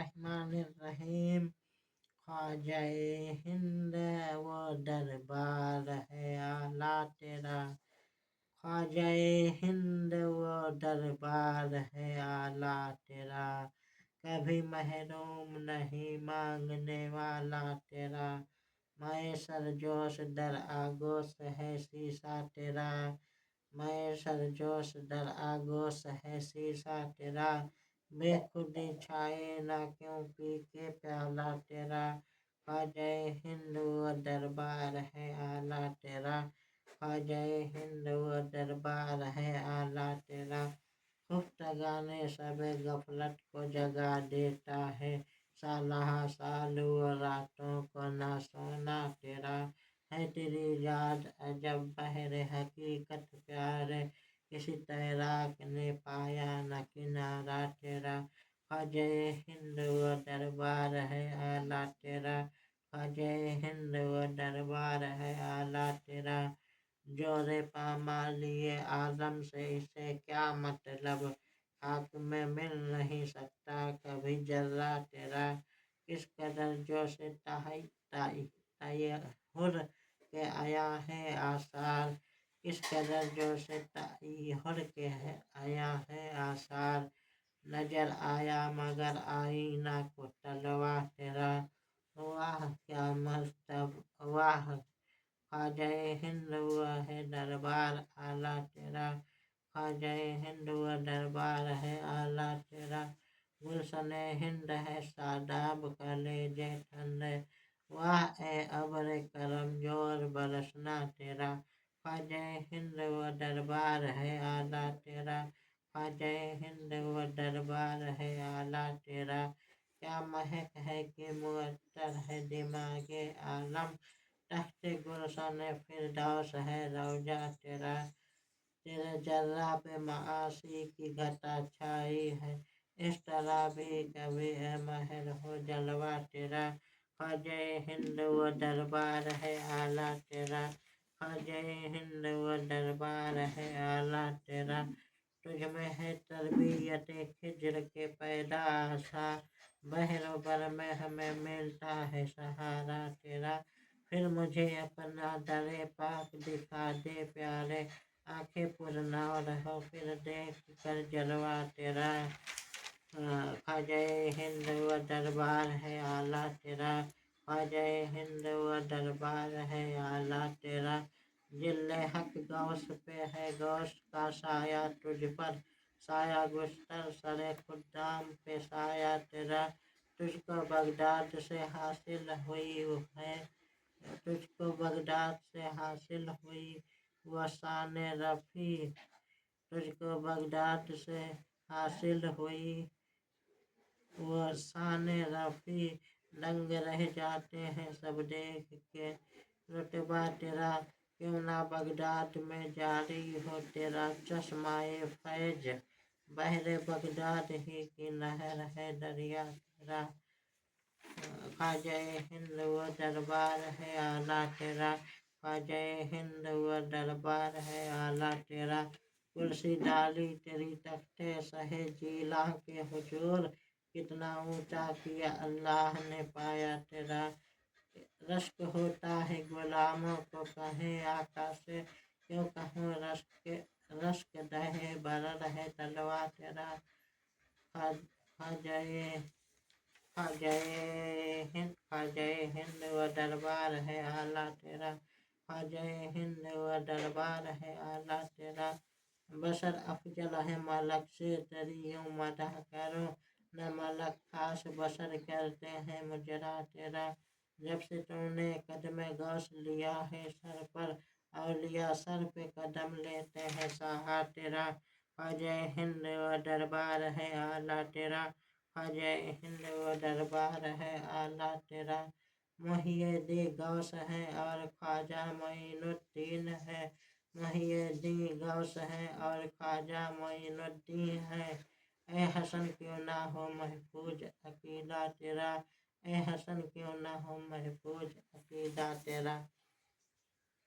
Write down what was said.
बिस्मिल्लाहिर्रहमानिर्रहीम। ख्वाजाए हिंद वो दरबार है आला तेरा। ख्वाजाए हिंद वो दरबार है आला तेरा। कभी महरूम नहीं मांगने वाला तेरा। मैं सरजोश दर आगोश है शीशा तेरा। मैं सरजोश दर आगोश है शीशा तेरा। बेखुदी छाए ना क्यों पी के प्याला तेरा। ख्वाजाए हिंद वो दरबार है आला तेरा। ख्वाजाए हिंद वो दरबार है आला तेरा। खुफ्तगाने सब गफलत को जगा देता है। सालहा साल वो रातों को ना सोना तेरा। है तेरी याद अजब बहरे हकीकत प्यारे। किसी तैराक ने पाया न किनारा तेरा। ख्वाजाए हिंद वो दरबार है आला तेरा। ख्वाजाए हिंद वो दरबार है आला तेरा। जोरे पामालिए आलम से इसे क्या मतलब। खाक में मिल नहीं सकता कभी जर्रा तेरा। किस कदर जो से तयहुर के आया है आसार। किस कदर जो से तयहुर के आया है आसार। नजर आया मगर आई ना को तलवा तेरा। वाह क्या मस्तब वाह। ख्वाजाए हिंद वो है दरबार आला तेरा। ख्वाजाए हिंद वो दरबार है आला तेरा। गुलशने हिंद है शादाब कलेजे ठंडे। वाह ए अब्र करम जोर बरसना तेरा। ख्वाजाए हिंद वो दरबार है आला तेरा। ख्वाजाए हिंद वो दरबार है आला तेरा। क्या महक है कि मुअत्तर है दिमागे आलम। तख्ते गुलशन फिरदौस है रौजा तेरा। तेरे जर्रा पे मासी की घटा छाई है। इस तरह भी कभी है महर हो जलवा तेरा। ख्वाजाए हिंद वो दरबार है आला तेरा। ख्वाजाए हिंद वो दरबार है आला तेरा। तुझ में है तरबियत खिज्र के पैदा आशा। बहरों पर में हमें मिलता है सहारा तेरा। फिर मुझे अपना दरे पाक दिखा दे प्यारे। आंखें पुरना रहो फिर देख कर जलवा तेरा। ख्वाजाए हिंद वो दरबार है आला तेरा। ख्वाजाए हिंद वो दरबार है आला तेरा। जिल्ले हक गौस पे है गौस का साया तुझ पर। साया गुस्तर सरे खुदाम पे साया तेरा। तुझको बगदाद से हासिल हुई है। तुझको बगदाद से हासिल हुई वह शान रफ़ी। तुझको बगदाद से हासिल हुई वह शान रफ़ी। दंग रह जाते हैं सब देख के रुतबा तेरा। क्यों ना बगदाद में जारी हो तेरा चश्माए फैज। बहरे बगदाद ही की नहर है दरिया तेरा। ख्वाजाए हिंद वो दरबार है आला तेरा। ख्वाजाए हिंद वो दरबार है आला तेरा। कुर्सी डाली तेरी तख्ते सहे जीला के हुजूर। कितना ऊंचा किया अल्लाह ने पाया तेरा। रश्क होता है गुलामों को कहे आका से। क्यों कहूँ रश्क दहे बरर है तलवा तेरा। ख्वाजाए ख्वाजाए हिंद वो दरबार है आला तेरा। ख्वाजाए हिंद वो दरबार है आला तेरा। बशर अफजल है मलक से तेरी यूं मदह करो। न मलक खास बशर करते हैं मुजरा तेरा। जब से तूने कदम गौस लिया है सर पर। औलिया सर पे कदम लेते हैं साहा तेरा। ख्वाजाए हिंद वो दरबार है आला तेरा। ख्वाजाए हिंद वो दरबार है आला तेरा। मुहिय्यिदी गौस है और ख्वाजा मोइनुद्दीन है। मुहिय्यिदी गौस है और ख्वाजा मोइनुद्दीन है। ए हसन क्यों ना हो महफूज अकीदा तेरा। ए हसन क्यों ना हो महफूज अकीदा तेरा।